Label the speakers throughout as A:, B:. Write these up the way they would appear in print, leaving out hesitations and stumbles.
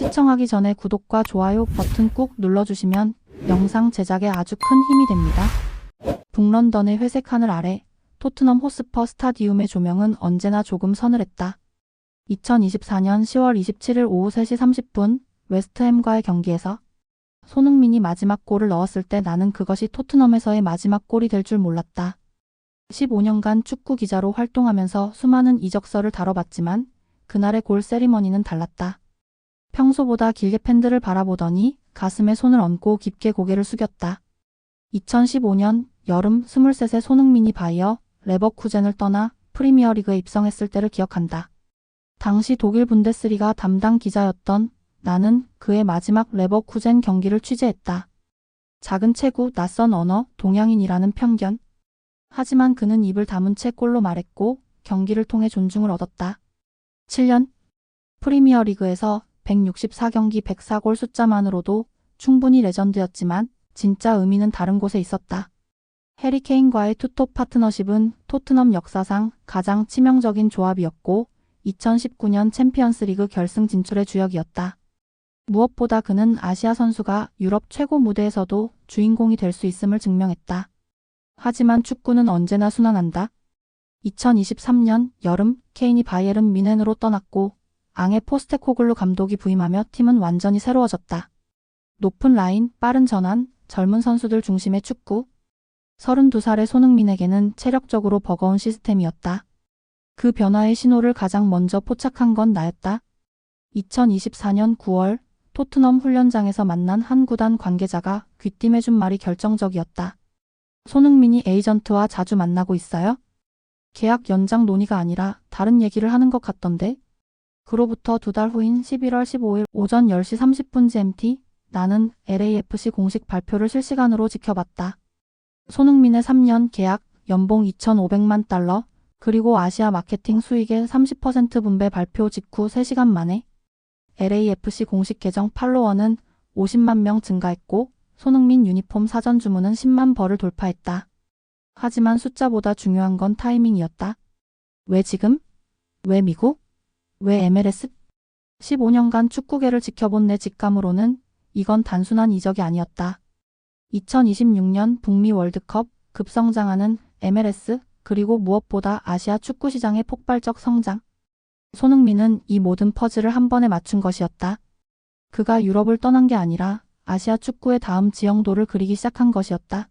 A: 시청하기 전에 구독과 좋아요 버튼 꾹 눌러주시면 영상 제작에 아주 큰 힘이 됩니다. 북런던의 회색 하늘 아래 토트넘 호스퍼 스타디움의 조명은 언제나 조금 서늘했다. 2024년 10월 27일 오후 3시 30분 웨스트햄과의 경기에서 손흥민이 마지막 골을 넣었을 때 나는 그것이 토트넘에서의 마지막 골이 될 줄 몰랐다. 15년간 축구 기자로 활동하면서 수많은 이적설을 다뤄봤지만 그날의 골 세리머니는 달랐다. 평소보다 길게 팬들을 바라보더니 가슴에 손을 얹고 깊게 고개를 숙였다. 2015년 여름 23세 손흥민이 바이어 레버쿠젠을 떠나 프리미어리그에 입성했을 때를 기억한다. 당시 독일 분데스리가 담당 기자였던 나는 그의 마지막 레버쿠젠 경기를 취재했다. 작은 체구, 낯선 언어, 동양인이라는 편견. 하지만 그는 입을 다문 채 골로 말했고 경기를 통해 존중을 얻었다. 7년 프리미어리그에서 164경기 104골 숫자만으로도 충분히 레전드였지만 진짜 의미는 다른 곳에 있었다. 해리 케인과의 투톱 파트너십은 토트넘 역사상 가장 치명적인 조합이었고 2019년 챔피언스리그 결승 진출의 주역이었다. 무엇보다 그는 아시아 선수가 유럽 최고 무대에서도 주인공이 될 수 있음을 증명했다. 하지만 축구는 언제나 순환한다. 2023년 여름 케인이 바이에른 뮌헨으로 떠났고 앙헤 포스테코글루 감독이 부임하며 팀은 완전히 새로워졌다. 높은 라인, 빠른 전환, 젊은 선수들 중심의 축구. 32살의 손흥민에게는 체력적으로 버거운 시스템이었다. 그 변화의 신호를 가장 먼저 포착한 건 나였다. 2024년 9월 토트넘 훈련장에서 만난 한 구단 관계자가 귀띔해준 말이 결정적이었다. 손흥민이 에이전트와 자주 만나고 있어요? 계약 연장 논의가 아니라 다른 얘기를 하는 것 같던데? 그로부터 2달 후인 11월 15일 오전 10시 30분 GMT 나는 LAFC 공식 발표를 실시간으로 지켜봤다. 손흥민의 3년 계약, 연봉 2,500만 달러, 그리고 아시아 마케팅 수익의 30% 분배 발표 직후 3시간 만에 LAFC 공식 계정 팔로워는 50만 명 증가했고 손흥민 유니폼 사전 주문은 10만 벌을 돌파했다. 하지만 숫자보다 중요한 건 타이밍이었다. 왜 지금? 왜 미국? 왜 MLS? 15년간 축구계를 지켜본 내 직감으로는 이건 단순한 이적이 아니었다. 2026년 북미 월드컵, 급성장하는 MLS, 그리고 무엇보다 아시아 축구 시장의 폭발적 성장. 손흥민은 이 모든 퍼즐을 한 번에 맞춘 것이었다. 그가 유럽을 떠난 게 아니라 아시아 축구의 다음 지형도를 그리기 시작한 것이었다.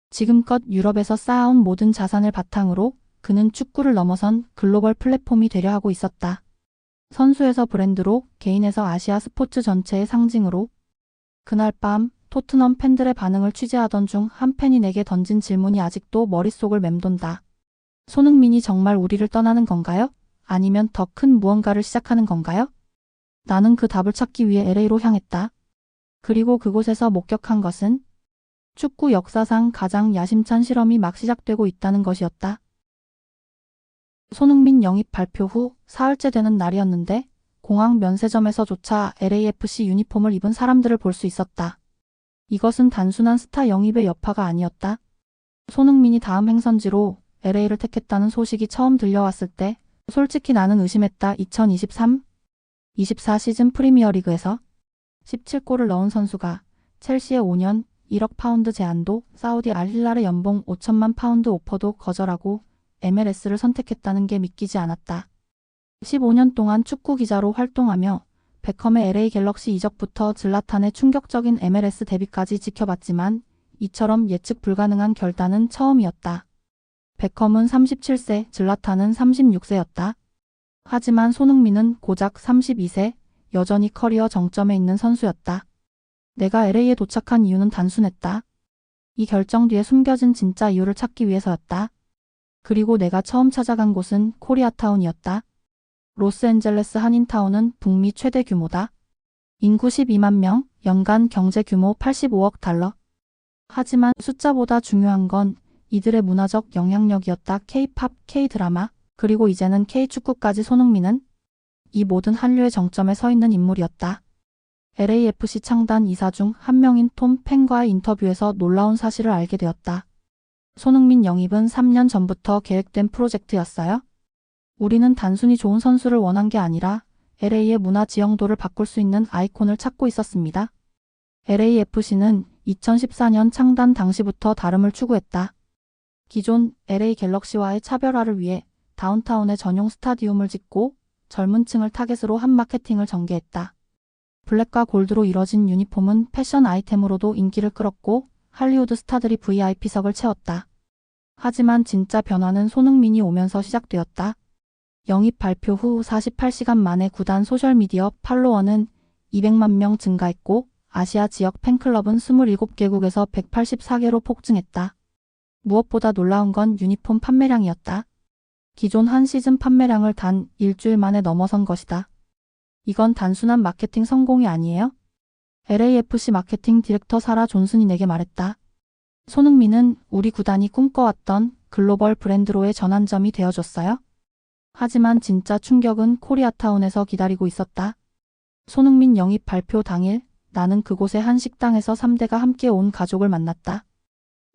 A: 지금껏 유럽에서 쌓아온 모든 자산을 바탕으로 그는 축구를 넘어선 글로벌 플랫폼이 되려 하고 있었다. 선수에서 브랜드로, 개인에서 아시아 스포츠 전체의 상징으로. 그날 밤 토트넘 팬들의 반응을 취재하던 중 한 팬이 내게 던진 질문이 아직도 머릿속을 맴돈다. 손흥민이 정말 우리를 떠나는 건가요? 아니면 더 큰 무언가를 시작하는 건가요? 나는 그 답을 찾기 위해 LA로 향했다. 그리고 그곳에서 목격한 것은 축구 역사상 가장 야심찬 실험이 막 시작되고 있다는 것이었다. 손흥민 영입 발표 후 사흘째 되는 날이었는데 공항 면세점에서조차 LAFC 유니폼을 입은 사람들을 볼 수 있었다. 이것은 단순한 스타 영입의 여파가 아니었다. 손흥민이 다음 행선지로 LA를 택했다는 소식이 처음 들려왔을 때 솔직히 나는 의심했다. 2023-24 시즌 프리미어리그에서 17골을 넣은 선수가 첼시의 5년 1억 파운드 제안도, 사우디 알힐랄의 연봉 5천만 파운드 오퍼도 거절하고 MLS를 선택했다는 게 믿기지 않았다. 15년 동안 축구 기자로 활동하며 베컴의 LA 갤럭시 이적부터 질라탄의 충격적인 MLS 데뷔까지 지켜봤지만 이처럼 예측 불가능한 결단은 처음이었다. 베컴은 37세, 질라탄은 36세였다. 하지만 손흥민은 고작 32세, 여전히 커리어 정점에 있는 선수였다. 내가 LA에 도착한 이유는 단순했다. 이 결정 뒤에 숨겨진 진짜 이유를 찾기 위해서였다. 그리고 내가 처음 찾아간 곳은 코리아타운이었다. 로스앤젤레스 한인타운은 북미 최대 규모다. 인구 12만 명, 연간 경제 규모 85억 달러. 하지만 숫자보다 중요한 건 이들의 문화적 영향력이었다. K-팝, K-드라마, 그리고 이제는 K-축구까지. 손흥민은 이 모든 한류의 정점에 서 있는 인물이었다. LAFC 창단 이사 중 한 명인 톰 펜과의 인터뷰에서 놀라운 사실을 알게 되었다. 손흥민 영입은 3년 전부터 계획된 프로젝트였어요. 우리는 단순히 좋은 선수를 원한 게 아니라 LA의 문화 지형도를 바꿀 수 있는 아이콘을 찾고 있었습니다. LAFC는 2014년 창단 당시부터 다름을 추구했다. 기존 LA 갤럭시와의 차별화를 위해 다운타운에 전용 스타디움을 짓고 젊은 층을 타겟으로 한 마케팅을 전개했다. 블랙과 골드로 이뤄진 유니폼은 패션 아이템으로도 인기를 끌었고 할리우드 스타들이 VIP석을 채웠다. 하지만 진짜 변화는 손흥민이 오면서 시작되었다. 영입 발표 후 48시간 만에 구단 소셜미디어 팔로워는 200만 명 증가했고 아시아 지역 팬클럽은 27개국에서 184개로 폭증했다. 무엇보다 놀라운 건 유니폼 판매량이었다. 기존 한 시즌 판매량을 단 일주일 만에 넘어선 것이다. 이건 단순한 마케팅 성공이 아니에요? LAFC 마케팅 디렉터 사라 존슨이 내게 말했다. 손흥민은 우리 구단이 꿈꿔왔던 글로벌 브랜드로의 전환점이 되어줬어요. 하지만 진짜 충격은 코리아타운에서 기다리고 있었다. 손흥민 영입 발표 당일 나는 그곳의 한 식당에서 3대가 함께 온 가족을 만났다.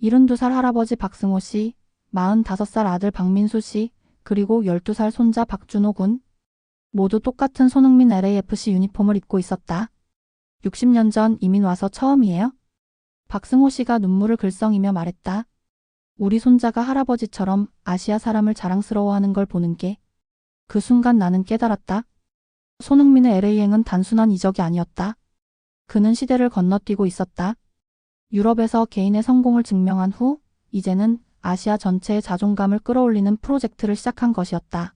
A: 72살 할아버지 박승호 씨, 45살 아들 박민수 씨, 그리고 12살 손자 박준호 군. 모두 똑같은 손흥민 LAFC 유니폼을 입고 있었다. 60년 전 이민 와서 처음이에요? 박승호 씨가 눈물을 글썽이며 말했다. 우리 손자가 할아버지처럼 아시아 사람을 자랑스러워하는 걸 보는 게 그 순간 나는 깨달았다. 손흥민의 LA행은 단순한 이적이 아니었다. 그는 시대를 건너뛰고 있었다. 유럽에서 개인의 성공을 증명한 후 이제는 아시아 전체의 자존감을 끌어올리는 프로젝트를 시작한 것이었다.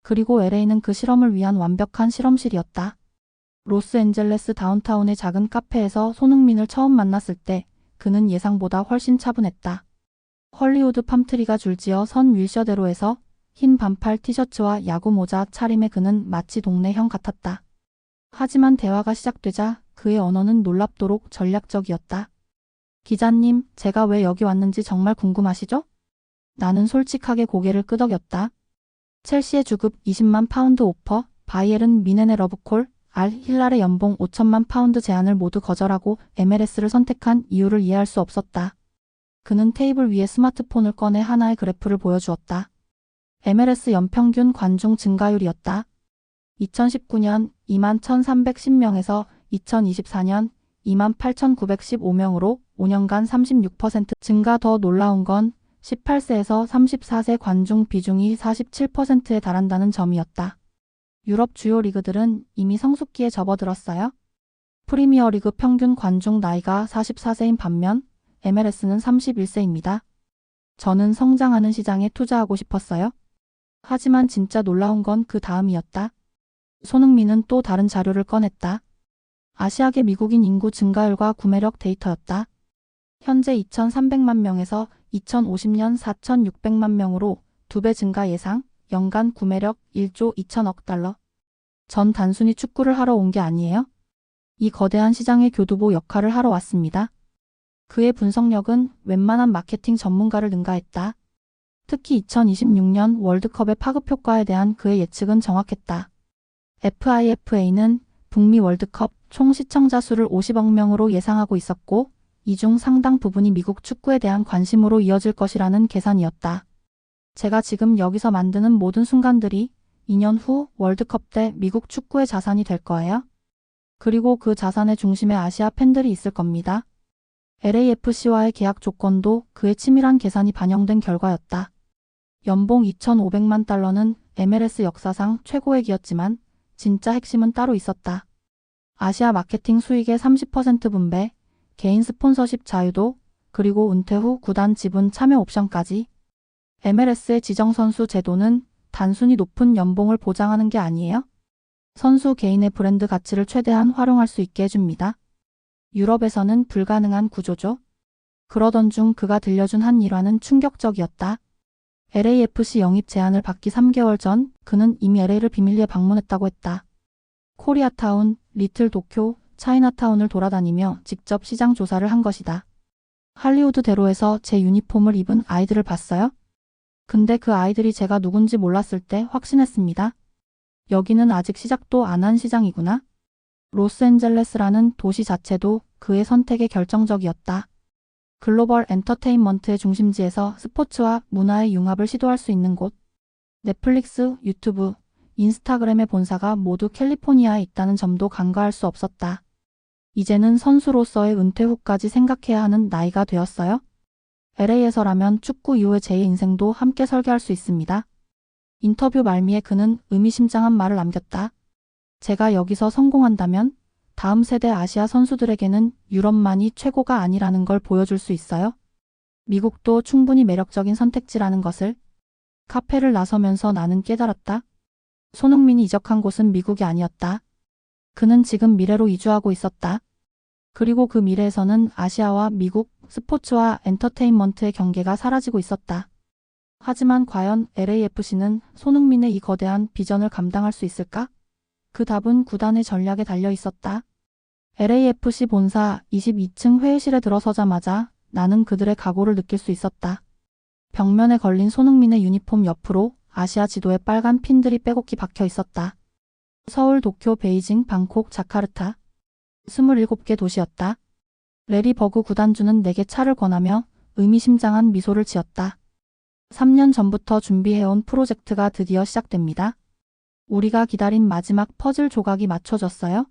A: 그리고 LA는 그 실험을 위한 완벽한 실험실이었다. 로스앤젤레스 다운타운의 작은 카페에서 손흥민을 처음 만났을 때 그는 예상보다 훨씬 차분했다. 헐리우드 팜트리가 줄지어 선 윌셔대로에서 흰 반팔 티셔츠와 야구 모자 차림의 그는 마치 동네 형 같았다. 하지만 대화가 시작되자 그의 언어는 놀랍도록 전략적이었다. 기자님, 제가 왜 여기 왔는지 정말 궁금하시죠? 나는 솔직하게 고개를 끄덕였다. 첼시의 주급 20만 파운드 오퍼, 바이에른 미넨의 러브콜, 알 힐랄의 연봉 5천만 파운드 제안을 모두 거절하고 MLS를 선택한 이유를 이해할 수 없었다. 그는 테이블 위에 스마트폰을 꺼내 하나의 그래프를 보여주었다. MLS 연평균 관중 증가율이었다. 2019년 21,310명에서 2024년 28,915명으로 5년간 36% 증가. 더 놀라운 건 18세에서 34세 관중 비중이 47%에 달한다는 점이었다. 유럽 주요 리그들은 이미 성숙기에 접어들었어요. 프리미어리그 평균 관중 나이가 44세인 반면 MLS는 31세입니다. 저는 성장하는 시장에 투자하고 싶었어요. 하지만 진짜 놀라운 건 그 다음이었다. 손흥민은 또 다른 자료를 꺼냈다. 아시아계 미국인 인구 증가율과 구매력 데이터였다. 현재 2,300만 명에서 2050년 4,600만 명으로 2배 증가 예상, 연간 구매력 1조 2천억 달러. 전 단순히 축구를 하러 온 게 아니에요. 이 거대한 시장의 교두보 역할을 하러 왔습니다. 그의 분석력은 웬만한 마케팅 전문가를 능가했다. 특히 2026년 월드컵의 파급 효과에 대한 그의 예측은 정확했다. FIFA는 북미 월드컵 총 시청자 수를 50억 명으로 예상하고 있었고 이 중 상당 부분이 미국 축구에 대한 관심으로 이어질 것이라는 계산이었다. 제가 지금 여기서 만드는 모든 순간들이 2년 후 월드컵 때 미국 축구의 자산이 될 거예요. 그리고 그 자산의 중심에 아시아 팬들이 있을 겁니다. LAFC와의 계약 조건도 그의 치밀한 계산이 반영된 결과였다. 연봉 2,500만 달러는 MLS 역사상 최고액이었지만 진짜 핵심은 따로 있었다. 아시아 마케팅 수익의 30% 분배, 개인 스폰서십 자유도, 그리고 은퇴 후 구단 지분 참여 옵션까지. MLS의 지정선수 제도는 단순히 높은 연봉을 보장하는 게 아니에요. 선수 개인의 브랜드 가치를 최대한 활용할 수 있게 해줍니다. 유럽에서는 불가능한 구조죠. 그러던 중 그가 들려준 한 일화는 충격적이었다. LAFC 영입 제안을 받기 3개월 전 그는 이미 LA를 비밀리에 방문했다고 했다. 코리아타운, 리틀 도쿄, 차이나타운을 돌아다니며 직접 시장 조사를 한 것이다. 할리우드대로에서 제 유니폼을 입은 아이들을 봤어요? 근데 그 아이들이 제가 누군지 몰랐을 때 확신했습니다. 여기는 아직 시작도 안 한 시장이구나. 로스앤젤레스라는 도시 자체도 그의 선택에 결정적이었다. 글로벌 엔터테인먼트의 중심지에서 스포츠와 문화의 융합을 시도할 수 있는 곳. 넷플릭스, 유튜브, 인스타그램의 본사가 모두 캘리포니아에 있다는 점도 간과할 수 없었다. 이제는 선수로서의 은퇴 후까지 생각해야 하는 나이가 되었어요. LA에서라면 축구 이후의 제 인생도 함께 설계할 수 있습니다. 인터뷰 말미에 그는 의미심장한 말을 남겼다. 제가 여기서 성공한다면 다음 세대 아시아 선수들에게는 유럽만이 최고가 아니라는 걸 보여줄 수 있어요. 미국도 충분히 매력적인 선택지라는 것을. 카페를 나서면서 나는 깨달았다. 손흥민이 이적한 곳은 미국이 아니었다. 그는 지금 미래로 이주하고 있었다. 그리고 그 미래에서는 아시아와 미국, 스포츠와 엔터테인먼트의 경계가 사라지고 있었다. 하지만 과연 LAFC는 손흥민의 이 거대한 비전을 감당할 수 있을까? 그 답은 구단의 전략에 달려 있었다. LAFC 본사 22층 회의실에 들어서자마자 나는 그들의 각오를 느낄 수 있었다. 벽면에 걸린 손흥민의 유니폼 옆으로 아시아 지도에 빨간 핀들이 빼곡히 박혀 있었다. 서울, 도쿄, 베이징, 방콕, 자카르타. 27개 도시였다. 레리 버그 구단주는 내게 차를 권하며 의미심장한 미소를 지었다. 3년 전부터 준비해온 프로젝트가 드디어 시작됩니다. 우리가 기다린 마지막 퍼즐 조각이 맞춰졌어요.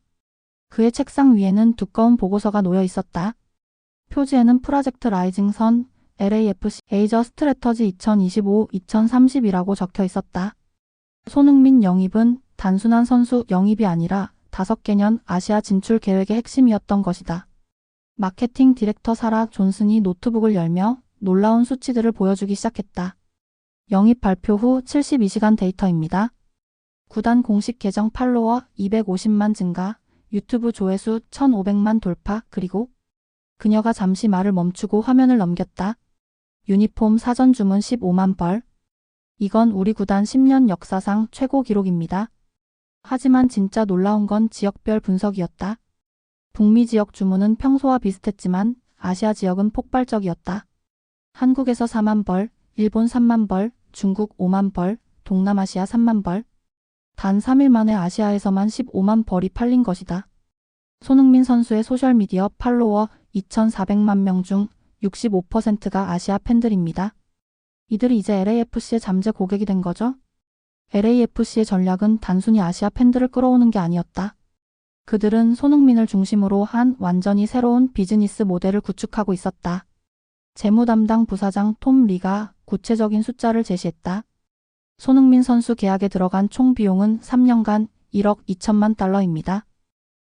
A: 그의 책상 위에는 두꺼운 보고서가 놓여 있었다. 표지에는 프로젝트 라이징 선, LAFC 에이저 스트래터지 2025-2030이라고 적혀 있었다. 손흥민 영입은 단순한 선수 영입이 아니라 5개년 아시아 진출 계획의 핵심이었던 것이다. 마케팅 디렉터 사라 존슨이 노트북을 열며 놀라운 수치들을 보여주기 시작했다. 영입 발표 후 72시간 데이터입니다. 구단 공식 계정 팔로워 250만 증가, 유튜브 조회수 1500만 돌파, 그리고 그녀가 잠시 말을 멈추고 화면을 넘겼다. 유니폼 사전 주문 15만 벌. 이건 우리 구단 10년 역사상 최고 기록입니다. 하지만 진짜 놀라운 건 지역별 분석이었다. 북미 지역 주문은 평소와 비슷했지만 아시아 지역은 폭발적이었다. 한국에서 4만 벌, 일본 3만 벌, 중국 5만 벌, 동남아시아 3만 벌. 단 3일 만에 아시아에서만 15만 벌이 팔린 것이다. 손흥민 선수의 소셜미디어 팔로워 2,400만 명 중 65%가 아시아 팬들입니다. 이들이 이제 LAFC의 잠재 고객이 된 거죠? LAFC의 전략은 단순히 아시아 팬들을 끌어오는 게 아니었다. 그들은 손흥민을 중심으로 한 완전히 새로운 비즈니스 모델을 구축하고 있었다. 재무 담당 부사장 톰 리가 구체적인 숫자를 제시했다. 손흥민 선수 계약에 들어간 총 비용은 3년간 1억 2천만 달러입니다.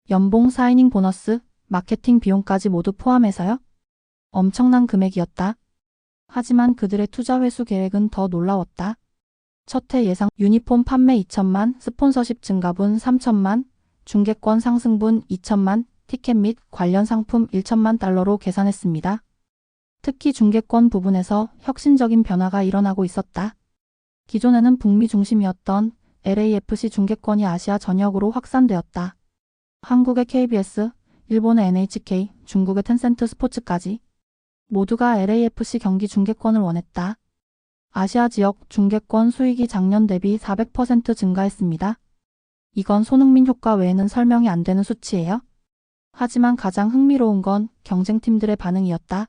A: 연봉, 사이닝 보너스, 마케팅 비용까지 모두 포함해서요? 엄청난 금액이었다. 하지만 그들의 투자 회수 계획은 더 놀라웠다. 첫 해 예상 유니폼 판매 2천만, 스폰서십 증가분 3천만, 중계권 상승분 2천만, 티켓 및 관련 상품 1천만 달러로 계산했습니다. 특히 중계권 부분에서 혁신적인 변화가 일어나고 있었다. 기존에는 북미 중심이었던 LAFC 중계권이 아시아 전역으로 확산되었다. 한국의 KBS, 일본의 NHK, 중국의 텐센트 스포츠까지 모두가 LAFC 경기 중계권을 원했다. 아시아 지역 중계권 수익이 작년 대비 400% 증가했습니다. 이건 손흥민 효과 외에는 설명이 안 되는 수치예요. 하지만 가장 흥미로운 건 경쟁팀들의 반응이었다.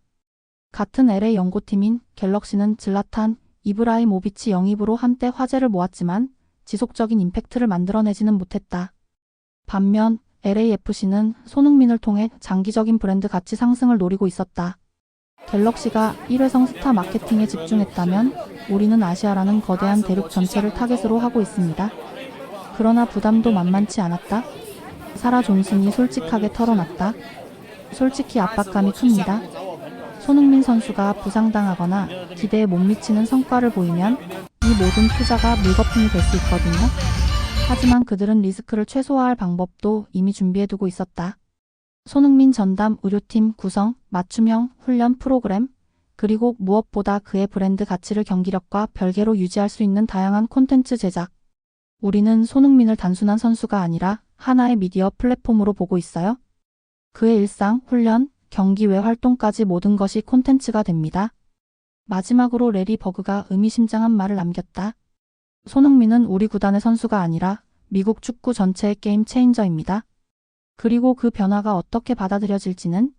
A: 같은 LA 연고팀인 갤럭시는 질라탄 이브라이모비치 영입으로 한때 화제를 모았지만 지속적인 임팩트를 만들어내지는 못했다. 반면 LAFC는 손흥민을 통해 장기적인 브랜드 가치 상승을 노리고 있었다. 갤럭시가 일회성 스타 마케팅에 집중했다면 우리는 아시아라는 거대한 대륙 전체를 타겟으로 하고 있습니다. 그러나 부담도 만만치 않았다. 사라 존슨이 솔직하게 털어놨다. 솔직히 압박감이 큽니다. 손흥민 선수가 부상당하거나 기대에 못 미치는 성과를 보이면 이 모든 투자가 물거품이 될 수 있거든요. 하지만 그들은 리스크를 최소화할 방법도 이미 준비해두고 있었다. 손흥민 전담 의료팀 구성, 맞춤형 훈련 프로그램, 그리고 무엇보다 그의 브랜드 가치를 경기력과 별개로 유지할 수 있는 다양한 콘텐츠 제작. 우리는 손흥민을 단순한 선수가 아니라 하나의 미디어 플랫폼으로 보고 있어요. 그의 일상, 훈련, 경기 외 활동까지 모든 것이 콘텐츠가 됩니다. 마지막으로 레리 버그가 의미심장한 말을 남겼다. 손흥민은 우리 구단의 선수가 아니라 미국 축구 전체의 게임 체인저입니다. 그리고 그 변화가 어떻게 받아들여질지는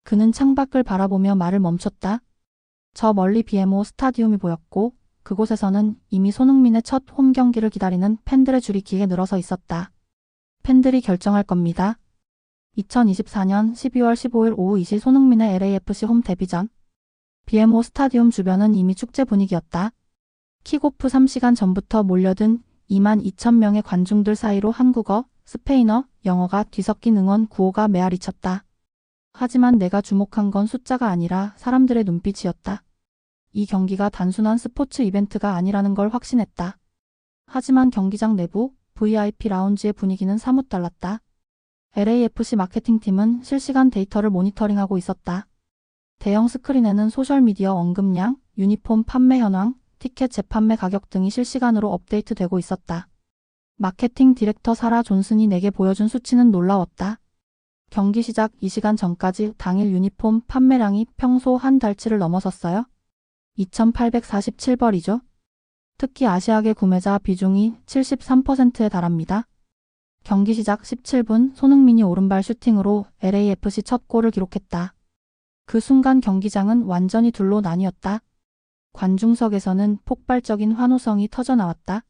A: 그는 창밖을 바라보며 말을 멈췄다. 저 멀리 BMO 스타디움이 보였고 그곳에서는 이미 손흥민의 첫 홈 경기를 기다리는 팬들의 줄이 길게 늘어서 있었다. 팬들이 결정할 겁니다. 2024년 12월 15일 오후 2시 손흥민의 LAFC 홈 데뷔전. BMO 스타디움 주변은 이미 축제 분위기였다. 킥오프 3시간 전부터 몰려든 22,000명의 관중들 사이로 한국어, 스페인어, 영어가 뒤섞인 응원 구호가 메아리쳤다. 하지만 내가 주목한 건 숫자가 아니라 사람들의 눈빛이었다. 이 경기가 단순한 스포츠 이벤트가 아니라는 걸 확신했다. 하지만 경기장 내부 VIP 라운지의 분위기는 사뭇 달랐다. LAFC 마케팅팀은 실시간 데이터를 모니터링하고 있었다. 대형 스크린에는 소셜미디어 언급량, 유니폼 판매 현황, 티켓 재판매 가격 등이 실시간으로 업데이트되고 있었다. 마케팅 디렉터 사라 존슨이 내게 보여준 수치는 놀라웠다. 경기 시작 2시간 전까지 당일 유니폼 판매량이 평소 한 달치를 넘어섰어요. 2,847벌이죠. 특히 아시아계 구매자 비중이 73%에 달합니다. 경기 시작 17분 손흥민이 오른발 슈팅으로 LAFC 첫 골을 기록했다. 그 순간 경기장은 완전히 둘로 나뉘었다. 관중석에서는 폭발적인 환호성이 터져나왔다.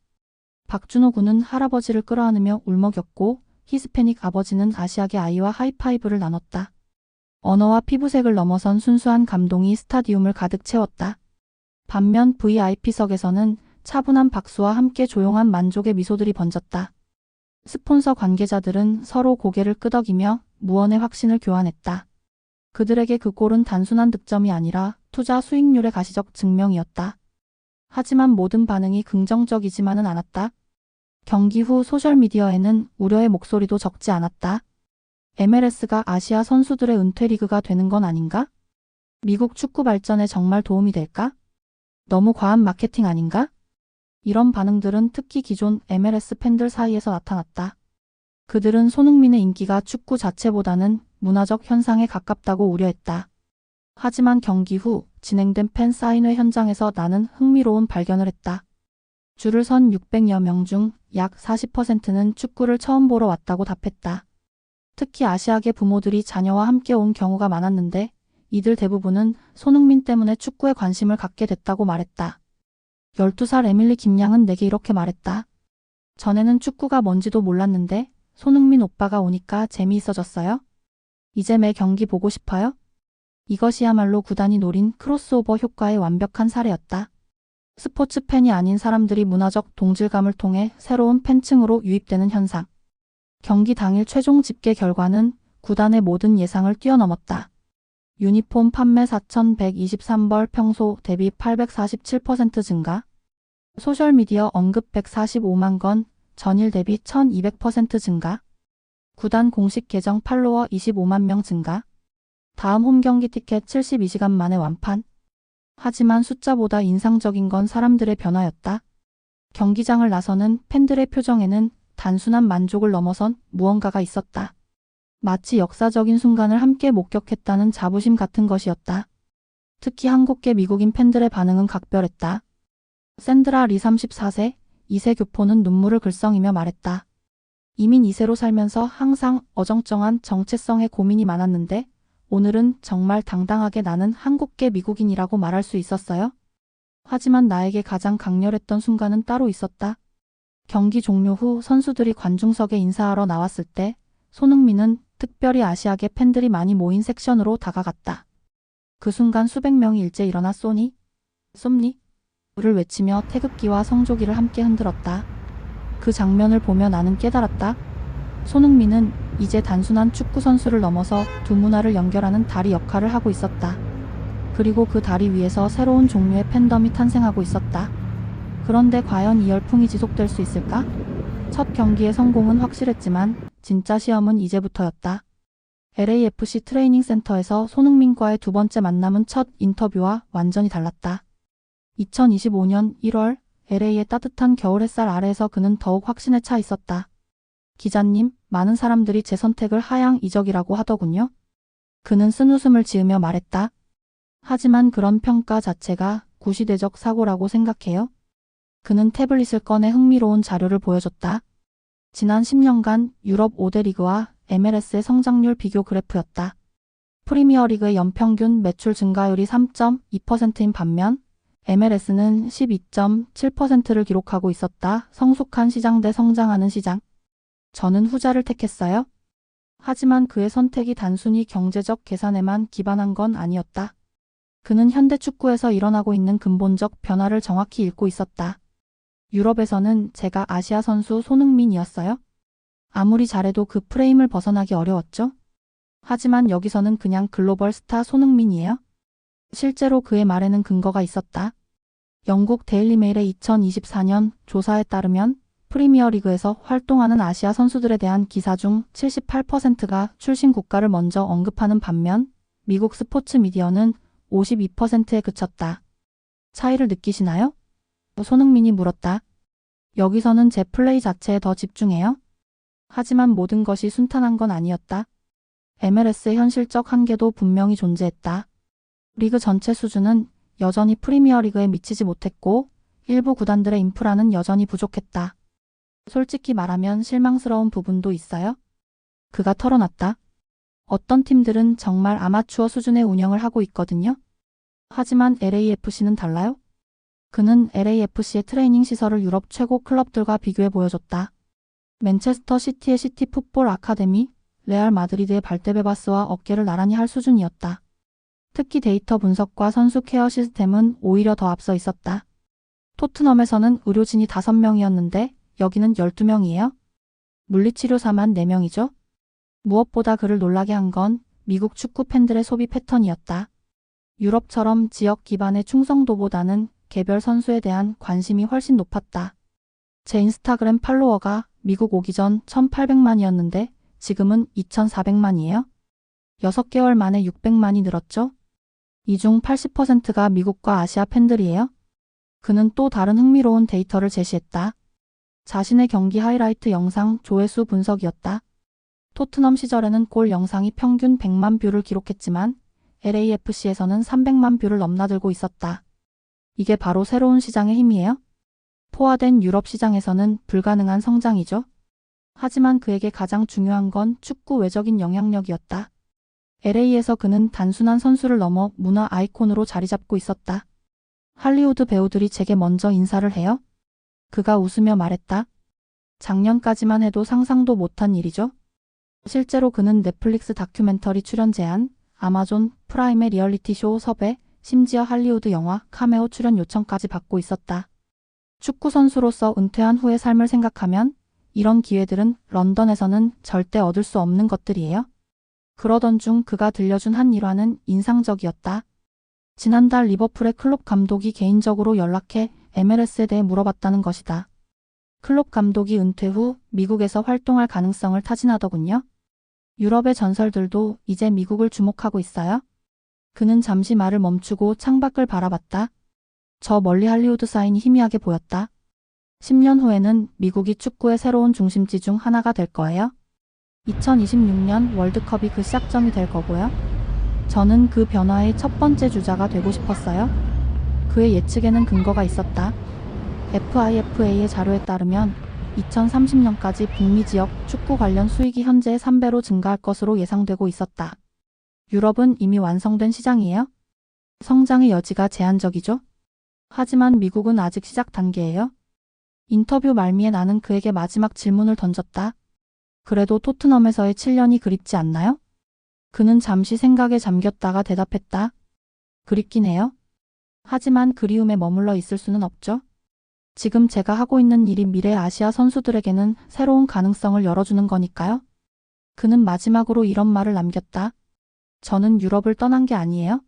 A: 박준호 군은 할아버지를 끌어안으며 울먹였고 히스패닉 아버지는 아시아계 아이와 하이파이브를 나눴다. 언어와 피부색을 넘어선 순수한 감동이 스타디움을 가득 채웠다. 반면 VIP석에서는 차분한 박수와 함께 조용한 만족의 미소들이 번졌다. 스폰서 관계자들은 서로 고개를 끄덕이며 무언의 확신을 교환했다. 그들에게 그 골은 단순한 득점이 아니라 투자 수익률의 가시적 증명이었다. 하지만 모든 반응이 긍정적이지만은 않았다. 경기 후 소셜미디어에는 우려의 목소리도 적지 않았다. MLS가 아시아 선수들의 은퇴 리그가 되는 건 아닌가? 미국 축구 발전에 정말 도움이 될까? 너무 과한 마케팅 아닌가? 이런 반응들은 특히 기존 MLS 팬들 사이에서 나타났다. 그들은 손흥민의 인기가 축구 자체보다는 문화적 현상에 가깝다고 우려했다. 하지만 경기 후 진행된 팬 사인회 현장에서 나는 흥미로운 발견을 했다. 줄을 선 600여 명 중 약 40%는 축구를 처음 보러 왔다고 답했다. 특히 아시아계 부모들이 자녀와 함께 온 경우가 많았는데 이들 대부분은 손흥민 때문에 축구에 관심을 갖게 됐다고 말했다. 12살 에밀리 김양은 내게 이렇게 말했다. 전에는 축구가 뭔지도 몰랐는데 손흥민 오빠가 오니까 재미있어졌어요. 이제 매 경기 보고 싶어요. 이것이야말로 구단이 노린 크로스오버 효과의 완벽한 사례였다. 스포츠 팬이 아닌 사람들이 문화적 동질감을 통해 새로운 팬층으로 유입되는 현상. 경기 당일 최종 집계 결과는 구단의 모든 예상을 뛰어넘었다. 유니폼 판매 4,123벌 평소 대비 847% 증가. 소셜미디어 언급 145만 건, 전일 대비 1200% 증가. 구단 공식 계정 팔로워 25만 명 증가. 다음 홈 경기 티켓 72시간 만에 완판. 하지만 숫자보다 인상적인 건 사람들의 변화였다. 경기장을 나서는 팬들의 표정에는 단순한 만족을 넘어선 무언가가 있었다. 마치 역사적인 순간을 함께 목격했다는 자부심 같은 것이었다. 특히 한국계 미국인 팬들의 반응은 각별했다. 샌드라 리 34세, 2세 교포는 눈물을 글썽이며 말했다. 이민 2세로 살면서 항상 어정쩡한 정체성에 고민이 많았는데 오늘은 정말 당당하게 나는 한국계 미국인이라고 말할 수 있었어요. 하지만 나에게 가장 강렬했던 순간은 따로 있었다. 경기 종료 후 선수들이 관중석에 인사하러 나왔을 때 손흥민은 특별히 아시아계 팬들이 많이 모인 섹션으로 다가갔다. 그 순간 수백 명이 일제 일어나 쏘니? 를 외치며 태극기와 성조기를 함께 흔들었다. 그 장면을 보며 나는 깨달았다. 손흥민은 이제 단순한 축구 선수를 넘어서 두 문화를 연결하는 다리 역할을 하고 있었다. 그리고 그 다리 위에서 새로운 종류의 팬덤이 탄생하고 있었다. 그런데 과연 이 열풍이 지속될 수 있을까? 첫 경기의 성공은 확실했지만 진짜 시험은 이제부터였다. LAFC 트레이닝 센터에서 손흥민과의 두 번째 만남은 첫 인터뷰와 완전히 달랐다. 2025년 1월 LA의 따뜻한 겨울 햇살 아래에서 그는 더욱 확신에 차 있었다. 기자님, 많은 사람들이 제 선택을 하향 이적이라고 하더군요. 그는 쓴웃음을 지으며 말했다. 하지만 그런 평가 자체가 구시대적 사고라고 생각해요. 그는 태블릿을 꺼내 흥미로운 자료를 보여줬다. 지난 10년간 유럽 5대 리그와 MLS의 성장률 비교 그래프였다. 프리미어리그의 연평균 매출 증가율이 3.2%인 반면 MLS는 12.7%를 기록하고 있었다. 성숙한 시장 대 성장하는 시장. 저는 후자를 택했어요. 하지만 그의 선택이 단순히 경제적 계산에만 기반한 건 아니었다. 그는 현대 축구에서 일어나고 있는 근본적 변화를 정확히 읽고 있었다. 유럽에서는 제가 아시아 선수 손흥민이었어요. 아무리 잘해도 그 프레임을 벗어나기 어려웠죠. 하지만 여기서는 그냥 글로벌 스타 손흥민이에요. 실제로 그의 말에는 근거가 있었다. 영국 데일리메일의 2024년 조사에 따르면 프리미어리그에서 활동하는 아시아 선수들에 대한 기사 중 78%가 출신 국가를 먼저 언급하는 반면 미국 스포츠 미디어는 52%에 그쳤다. 차이를 느끼시나요? 손흥민이 물었다. 여기서는 제 플레이 자체에 더 집중해요. 하지만 모든 것이 순탄한 건 아니었다. MLS의 현실적 한계도 분명히 존재했다. 리그 전체 수준은 여전히 프리미어리그에 미치지 못했고 일부 구단들의 인프라는 여전히 부족했다. 솔직히 말하면 실망스러운 부분도 있어요. 그가 털어놨다. 어떤 팀들은 정말 아마추어 수준의 운영을 하고 있거든요. 하지만 LAFC는 달라요. 그는 LAFC의 트레이닝 시설을 유럽 최고 클럽들과 비교해 보여줬다. 맨체스터 시티의 시티 풋볼 아카데미, 레알 마드리드의 발데베바스와 어깨를 나란히 할 수준이었다. 특히 데이터 분석과 선수 케어 시스템은 오히려 더 앞서 있었다. 토트넘에서는 의료진이 5명이었는데 여기는 12명이에요. 물리치료사만 4명이죠. 무엇보다 그를 놀라게 한 건 미국 축구 팬들의 소비 패턴이었다. 유럽처럼 지역 기반의 충성도보다는 개별 선수에 대한 관심이 훨씬 높았다. 제 인스타그램 팔로워가 미국 오기 전 1,800만이었는데 지금은 2,400만이에요. 6개월 만에 600만이 늘었죠. 이 중 80%가 미국과 아시아 팬들이에요. 그는 또 다른 흥미로운 데이터를 제시했다. 자신의 경기 하이라이트 영상 조회수 분석이었다. 토트넘 시절에는 골 영상이 평균 100만 뷰를 기록했지만 LAFC에서는 300만 뷰를 넘나들고 있었다. 이게 바로 새로운 시장의 힘이에요. 포화된 유럽 시장에서는 불가능한 성장이죠. 하지만 그에게 가장 중요한 건 축구 외적인 영향력이었다. LA에서 그는 단순한 선수를 넘어 문화 아이콘으로 자리 잡고 있었다. 할리우드 배우들이 제게 먼저 인사를 해요. 그가 웃으며 말했다. 작년까지만 해도 상상도 못한 일이죠. 실제로 그는 넷플릭스 다큐멘터리 출연 제안, 아마존 프라임의 리얼리티 쇼 섭외, 심지어 할리우드 영화 카메오 출연 요청까지 받고 있었다. 축구 선수로서 은퇴한 후의 삶을 생각하면 이런 기회들은 런던에서는 절대 얻을 수 없는 것들이에요. 그러던 중 그가 들려준 한 일화는 인상적이었다. 지난달 리버풀의 클롭 감독이 개인적으로 연락해 MLS에 대해 물어봤다는 것이다. 클롭 감독이 은퇴 후 미국에서 활동할 가능성을 타진하더군요. 유럽의 전설들도 이제 미국을 주목하고 있어요. 그는 잠시 말을 멈추고 창밖을 바라봤다. 저 멀리 할리우드 사인이 희미하게 보였다. 10년 후에는 미국이 축구의 새로운 중심지 중 하나가 될 거예요. 2026년 월드컵이 그 시작점이 될 거고요. 저는 그 변화의 첫 번째 주자가 되고 싶었어요. 그의 예측에는 근거가 있었다. FIFA의 자료에 따르면 2030년까지 북미 지역 축구 관련 수익이 현재의 3배로 증가할 것으로 예상되고 있었다. 유럽은 이미 완성된 시장이에요. 성장의 여지가 제한적이죠. 하지만 미국은 아직 시작 단계예요. 인터뷰 말미에 나는 그에게 마지막 질문을 던졌다. 그래도 토트넘에서의 7년이 그립지 않나요? 그는 잠시 생각에 잠겼다가 대답했다. 그립긴 해요. 하지만 그리움에 머물러 있을 수는 없죠. 지금 제가 하고 있는 일이 미래 아시아 선수들에게는 새로운 가능성을 열어주는 거니까요. 그는 마지막으로 이런 말을 남겼다. 저는 유럽을 떠난 게 아니에요.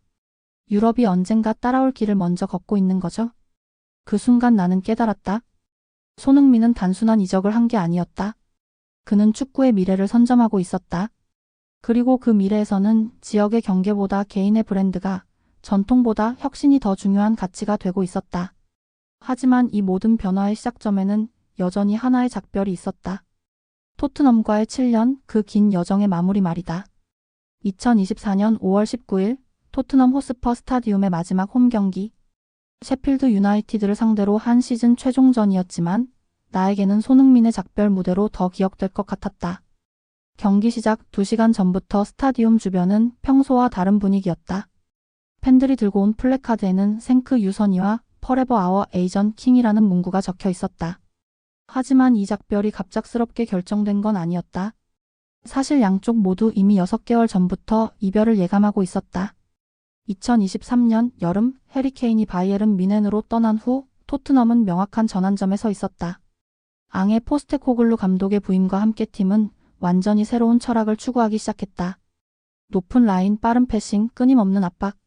A: 유럽이 언젠가 따라올 길을 먼저 걷고 있는 거죠. 그 순간 나는 깨달았다. 손흥민은 단순한 이적을 한 게 아니었다. 그는 축구의 미래를 선점하고 있었다. 그리고 그 미래에서는 지역의 경계보다 개인의 브랜드가 전통보다 혁신이 더 중요한 가치가 되고 있었다. 하지만 이 모든 변화의 시작점에는 여전히 하나의 작별이 있었다. 토트넘과의 7년 그 긴 여정의 마무리 말이다. 2024년 5월 19일 토트넘 호스퍼 스타디움의 마지막 홈 경기. 셰필드 유나이티드를 상대로 한 시즌 최종전이었지만 나에게는 손흥민의 작별 무대로 더 기억될 것 같았다. 경기 시작 2시간 전부터 스타디움 주변은 평소와 다른 분위기였다. 팬들이 들고 온 플래카드에는 생크 유선이와 Forever Our Asian King이라는 문구가 적혀 있었다. 하지만 이 작별이 갑작스럽게 결정된 건 아니었다. 사실 양쪽 모두 이미 6개월 전부터 이별을 예감하고 있었다. 2023년 여름 해리케인이 바이에른 뮌헨으로 떠난 후 토트넘은 명확한 전환점에 서 있었다. 앙해 포스테코글루 감독의 부임과 함께 팀은 완전히 새로운 철학을 추구하기 시작했다. 높은 라인, 빠른 패싱, 끊임없는 압박.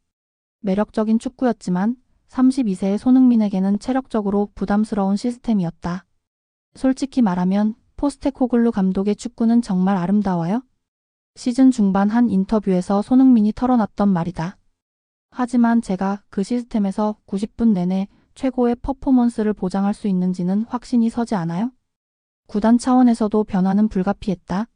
A: 매력적인 축구였지만 32세의 손흥민에게는 체력적으로 부담스러운 시스템이었다. 솔직히 말하면 포스테코글루 감독의 축구는 정말 아름다워요? 시즌 중반 한 인터뷰에서 손흥민이 털어놨던 말이다. 하지만 제가 그 시스템에서 90분 내내 최고의 퍼포먼스를 보장할 수 있는지는 확신이 서지 않아요? 구단 차원에서도 변화는 불가피했다.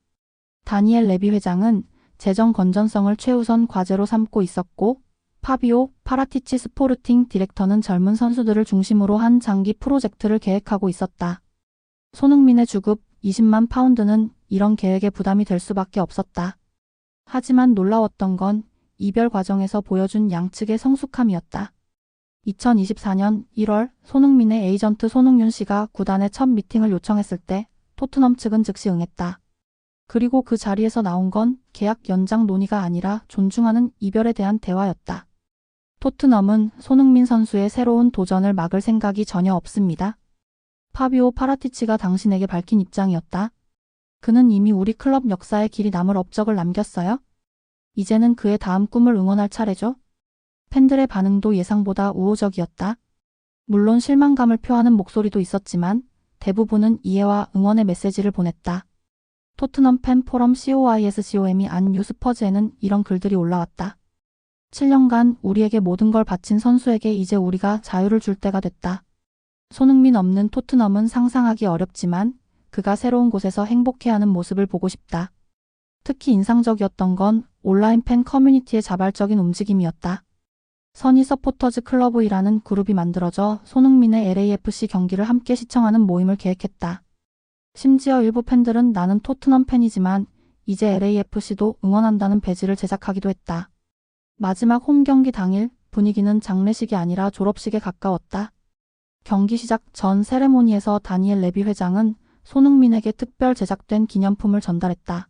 A: 다니엘 레비 회장은 재정 건전성을 최우선 과제로 삼고 있었고 파비오 파라티치 스포르팅 디렉터는 젊은 선수들을 중심으로 한 장기 프로젝트를 계획하고 있었다. 손흥민의 주급 20만 파운드는 이런 계획에 부담이 될 수밖에 없었다. 하지만 놀라웠던 건 이별 과정에서 보여준 양측의 성숙함이었다. 2024년 1월 손흥민의 에이전트 손흥윤 씨가 구단에 첫 미팅을 요청했을 때 토트넘 측은 즉시 응했다. 그리고 그 자리에서 나온 건 계약 연장 논의가 아니라 존중하는 이별에 대한 대화였다. 토트넘은 손흥민 선수의 새로운 도전을 막을 생각이 전혀 없습니다. 파비오 파라티치가 당신에게 밝힌 입장이었다. 그는 이미 우리 클럽 역사에 길이 남을 업적을 남겼어요. 이제는 그의 다음 꿈을 응원할 차례죠. 팬들의 반응도 예상보다 우호적이었다. 물론 실망감을 표하는 목소리도 있었지만 대부분은 이해와 응원의 메시지를 보냈다. 토트넘 팬 포럼 COISCOM이 안 뉴스퍼즈에는 이런 글들이 올라왔다. 7년간 우리에게 모든 걸 바친 선수에게 이제 우리가 자유를 줄 때가 됐다. 손흥민 없는 토트넘은 상상하기 어렵지만 그가 새로운 곳에서 행복해하는 모습을 보고 싶다. 특히 인상적이었던 건 온라인 팬 커뮤니티의 자발적인 움직임이었다. 선희 서포터즈 클러브이라는 그룹이 만들어져 손흥민의 LAFC 경기를 함께 시청하는 모임을 계획했다. 심지어 일부 팬들은 나는 토트넘 팬이지만 이제 LAFC도 응원한다는 배지를 제작하기도 했다. 마지막 홈 경기 당일 분위기는 장례식이 아니라 졸업식에 가까웠다. 경기 시작 전 세레모니에서 다니엘 레비 회장은 손흥민에게 특별 제작된 기념품을 전달했다.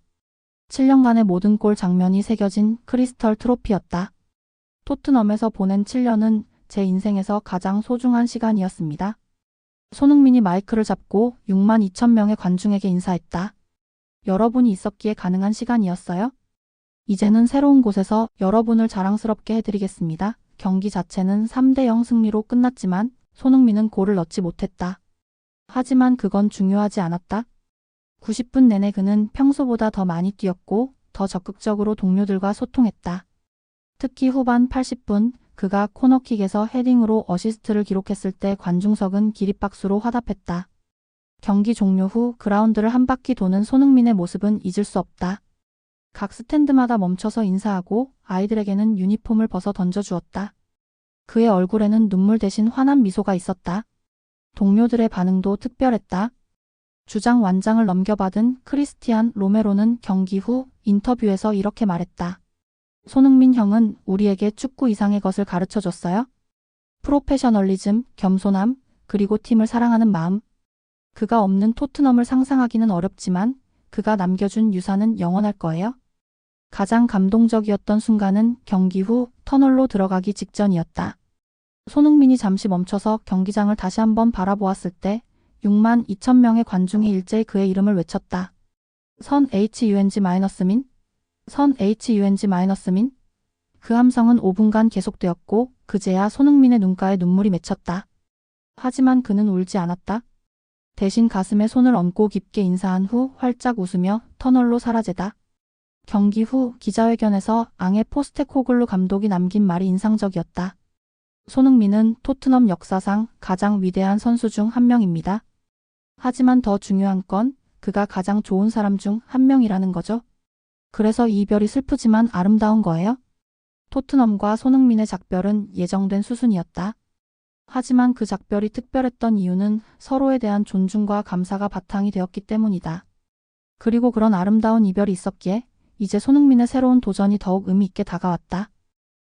A: 7년간의 모든 골 장면이 새겨진 크리스털 트로피였다. 토트넘에서 보낸 7년은 제 인생에서 가장 소중한 시간이었습니다. 손흥민이 마이크를 잡고 6만 2천 명의 관중에게 인사했다. 여러분이 있었기에 가능한 시간이었어요. 이제는 새로운 곳에서 여러분을 자랑스럽게 해드리겠습니다. 경기 자체는 3대0 승리로 끝났지만 손흥민은 골을 넣지 못했다. 하지만 그건 중요하지 않았다. 90분 내내 그는 평소보다 더 많이 뛰었고 더 적극적으로 동료들과 소통했다. 특히 후반 80분 그가 코너킥에서 헤딩으로 어시스트를 기록했을 때 관중석은 기립박수로 화답했다. 경기 종료 후 그라운드를 한 바퀴 도는 손흥민의 모습은 잊을 수 없다. 각 스탠드마다 멈춰서 인사하고 아이들에게는 유니폼을 벗어 던져주었다. 그의 얼굴에는 눈물 대신 환한 미소가 있었다. 동료들의 반응도 특별했다. 주장 완장을 넘겨받은 크리스티안 로메로는 경기 후 인터뷰에서 이렇게 말했다. 손흥민 형은 우리에게 축구 이상의 것을 가르쳐줬어요. 프로페셔널리즘, 겸손함, 그리고 팀을 사랑하는 마음. 그가 없는 토트넘을 상상하기는 어렵지만 그가 남겨준 유산은 영원할 거예요. 가장 감동적이었던 순간은 경기 후 터널로 들어가기 직전이었다. 손흥민이 잠시 멈춰서 경기장을 다시 한번 바라보았을 때 6만 2천 명의 관중이 일제히 그의 이름을 외쳤다. 선 HUNG-민? 선 HUNG-민? 그 함성은 5분간 계속되었고 그제야 손흥민의 눈가에 눈물이 맺혔다. 하지만 그는 울지 않았다. 대신 가슴에 손을 얹고 깊게 인사한 후 활짝 웃으며 터널로 사라지다. 경기 후 기자회견에서 앙해 포스테코글루 감독이 남긴 말이 인상적이었다. 손흥민은 토트넘 역사상 가장 위대한 선수 중 한 명입니다. 하지만 더 중요한 건 그가 가장 좋은 사람 중 한 명이라는 거죠. 그래서 이 이별이 슬프지만 아름다운 거예요. 토트넘과 손흥민의 작별은 예정된 수순이었다. 하지만 그 작별이 특별했던 이유는 서로에 대한 존중과 감사가 바탕이 되었기 때문이다. 그리고 그런 아름다운 이별이 있었기에 이제 손흥민의 새로운 도전이 더욱 의미 있게 다가왔다.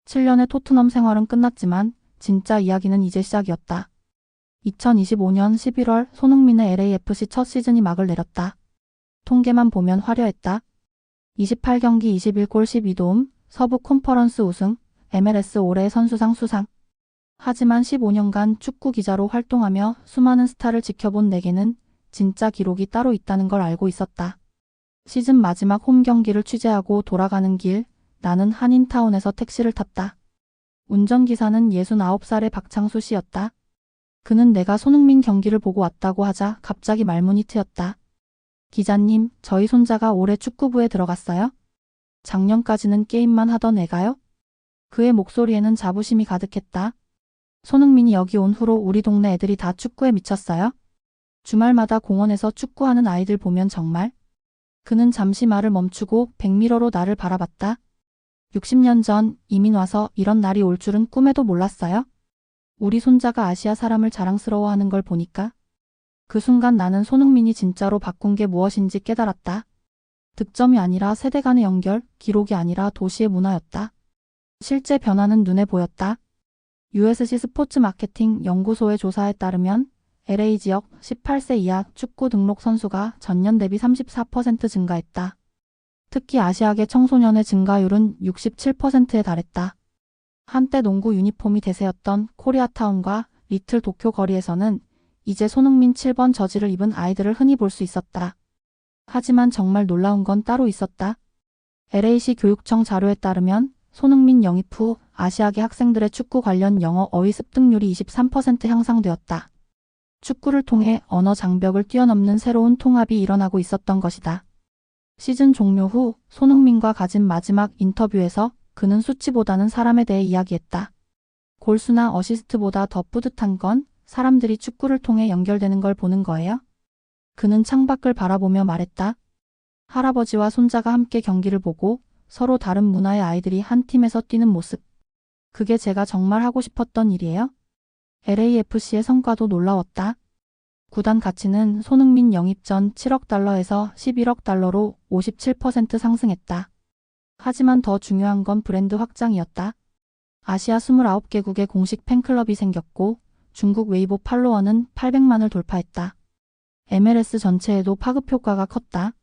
A: 7년의 토트넘 생활은 끝났지만 진짜 이야기는 이제 시작이었다. 2025년 11월 손흥민의 LAFC 첫 시즌이 막을 내렸다. 통계만 보면 화려했다. 28경기 21골 12도움, 서부 컨퍼런스 우승, MLS 올해의 선수상 수상. 하지만 15년간 축구 기자로 활동하며 수많은 스타를 지켜본 내게는 진짜 기록이 따로 있다는 걸 알고 있었다. 시즌 마지막 홈 경기를 취재하고 돌아가는 길, 나는 한인타운에서 택시를 탔다. 운전기사는 69살의 박창수 씨였다. 그는 내가 손흥민 경기를 보고 왔다고 하자 갑자기 말문이 트였다. 기자님, 저희 손자가 올해 축구부에 들어갔어요? 작년까지는 게임만 하던 애가요? 그의 목소리에는 자부심이 가득했다. 손흥민이 여기 온 후로 우리 동네 애들이 다 축구에 미쳤어요? 주말마다 공원에서 축구하는 아이들 보면 정말. 그는 잠시 말을 멈추고 백미러로 나를 바라봤다. 60년 전 이민 와서 이런 날이 올 줄은 꿈에도 몰랐어요. 우리 손자가 아시아 사람을 자랑스러워하는 걸 보니까 그 순간 나는 손흥민이 진짜로 바꾼 게 무엇인지 깨달았다. 득점이 아니라 세대 간의 연결, 기록이 아니라 도시의 문화였다. 실제 변화는 눈에 보였다. USC 스포츠 마케팅 연구소의 조사에 따르면 LA 지역 18세 이하 축구 등록 선수가 전년 대비 34% 증가했다. 특히 아시아계 청소년의 증가율은 67%에 달했다. 한때 농구 유니폼이 대세였던 코리아타운과 리틀 도쿄 거리에서는 이제 손흥민 7번 저지를 입은 아이들을 흔히 볼 수 있었다. 하지만 정말 놀라운 건 따로 있었다. LA시 교육청 자료에 따르면 손흥민 영입 후 아시아계 학생들의 축구 관련 영어 어휘 습득률이 23% 향상되었다. 축구를 통해 언어 장벽을 뛰어넘는 새로운 통합이 일어나고 있었던 것이다. 시즌 종료 후 손흥민과 가진 마지막 인터뷰에서 그는 수치보다는 사람에 대해 이야기했다. 골수나 어시스트보다 더 뿌듯한 건 사람들이 축구를 통해 연결되는 걸 보는 거예요. 그는 창밖을 바라보며 말했다. 할아버지와 손자가 함께 경기를 보고 서로 다른 문화의 아이들이 한 팀에서 뛰는 모습. 그게 제가 정말 하고 싶었던 일이에요. LAFC의 성과도 놀라웠다. 구단 가치는 손흥민 영입 전 7억 달러에서 11억 달러로 57% 상승했다. 하지만 더 중요한 건 브랜드 확장이었다. 아시아 29개국의 공식 팬클럽이 생겼고 중국 웨이보 팔로워는 800만을 돌파했다. MLS 전체에도 파급 효과가 컸다.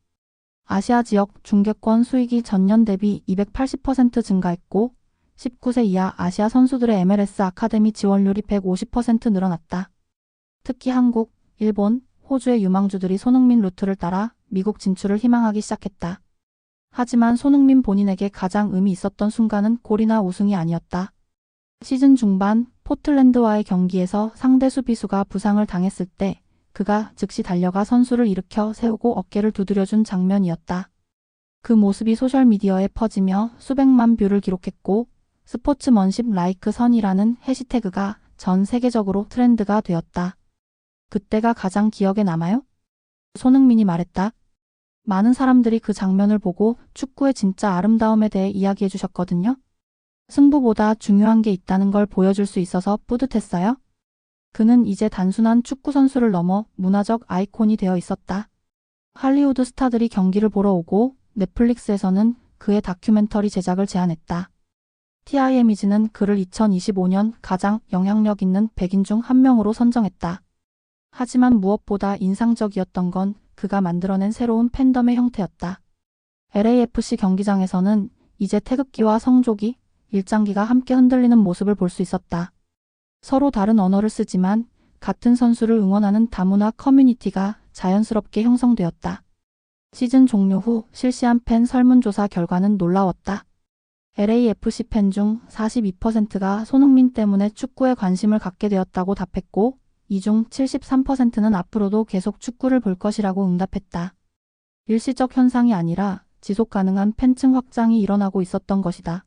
A: 아시아 지역 중계권 수익이 전년 대비 280% 증가했고 19세 이하 아시아 선수들의 MLS 아카데미 지원율이 150% 늘어났다. 특히 한국, 일본, 호주의 유망주들이 손흥민 루트를 따라 미국 진출을 희망하기 시작했다. 하지만 손흥민 본인에게 가장 의미 있었던 순간은 골이나 우승이 아니었다. 시즌 중반 포틀랜드와의 경기에서 상대 수비수가 부상을 당했을 때 그가 즉시 달려가 선수를 일으켜 세우고 어깨를 두드려준 장면이었다. 그 모습이 소셜미디어에 퍼지며 수백만 뷰를 기록했고 스포츠먼십 라이크 선이라는 해시태그가 전 세계적으로 트렌드가 되었다. 그때가 가장 기억에 남아요? 손흥민이 말했다. 많은 사람들이 그 장면을 보고 축구의 진짜 아름다움에 대해 이야기해 주셨거든요. 승부보다 중요한 게 있다는 걸 보여줄 수 있어서 뿌듯했어요. 그는 이제 단순한 축구 선수를 넘어 문화적 아이콘이 되어 있었다. 할리우드 스타들이 경기를 보러 오고 넷플릭스에서는 그의 다큐멘터리 제작을 제안했다. TIM이지는 그를 2025년 가장 영향력 있는 100인 중 한 명으로 선정했다. 하지만 무엇보다 인상적이었던 건 그가 만들어낸 새로운 팬덤의 형태였다. LAFC 경기장에서는 이제 태극기와 성조기, 일장기가 함께 흔들리는 모습을 볼 수 있었다. 서로 다른 언어를 쓰지만 같은 선수를 응원하는 다문화 커뮤니티가 자연스럽게 형성되었다. 시즌 종료 후 실시한 팬 설문조사 결과는 놀라웠다. LAFC 팬 중 42%가 손흥민 때문에 축구에 관심을 갖게 되었다고 답했고 이 중 73%는 앞으로도 계속 축구를 볼 것이라고 응답했다. 일시적 현상이 아니라 지속 가능한 팬층 확장이 일어나고 있었던 것이다.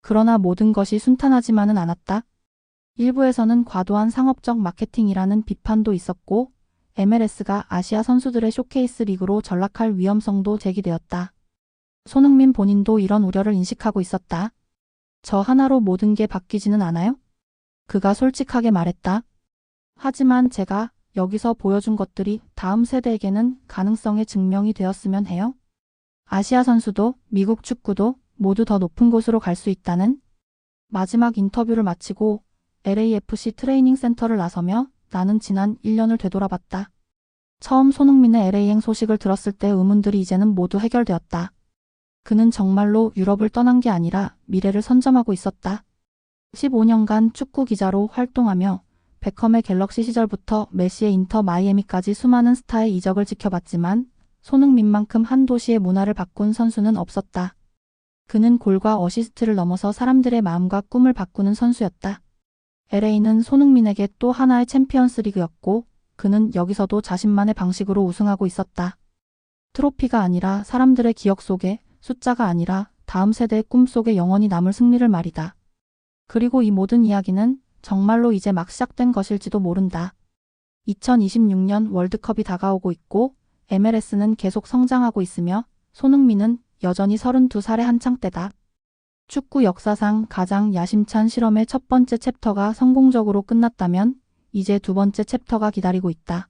A: 그러나 모든 것이 순탄하지만은 않았다. 일부에서는 과도한 상업적 마케팅이라는 비판도 있었고 MLS가 아시아 선수들의 쇼케이스 리그로 전락할 위험성도 제기되었다. 손흥민 본인도 이런 우려를 인식하고 있었다. 저 하나로 모든 게 바뀌지는 않아요? 그가 솔직하게 말했다. 하지만 제가 여기서 보여준 것들이 다음 세대에게는 가능성의 증명이 되었으면 해요. 아시아 선수도 미국 축구도 모두 더 높은 곳으로 갈 수 있다는. 마지막 인터뷰를 마치고 LAFC 트레이닝 센터를 나서며 나는 지난 1년을 되돌아봤다. 처음 손흥민의 LA행 소식을 들었을 때 의문들이 이제는 모두 해결되었다. 그는 정말로 유럽을 떠난 게 아니라 미래를 선점하고 있었다. 15년간 축구 기자로 활동하며 베컴의 갤럭시 시절부터 메시의 인터 마이애미까지 수많은 스타의 이적을 지켜봤지만 손흥민만큼 한 도시의 문화를 바꾼 선수는 없었다. 그는 골과 어시스트를 넘어서 사람들의 마음과 꿈을 바꾸는 선수였다. LA는 손흥민에게 또 하나의 챔피언스 리그였고 그는 여기서도 자신만의 방식으로 우승하고 있었다. 트로피가 아니라 사람들의 기억 속에, 숫자가 아니라 다음 세대의 꿈 속에 영원히 남을 승리를 말이다. 그리고 이 모든 이야기는 정말로 이제 막 시작된 것일지도 모른다. 2026년 월드컵이 다가오고 있고 MLS는 계속 성장하고 있으며 손흥민은 여전히 32살의 한창 때다. 축구 역사상 가장 야심찬 실험의 첫 번째 챕터가 성공적으로 끝났다면 이제 두 번째 챕터가 기다리고 있다.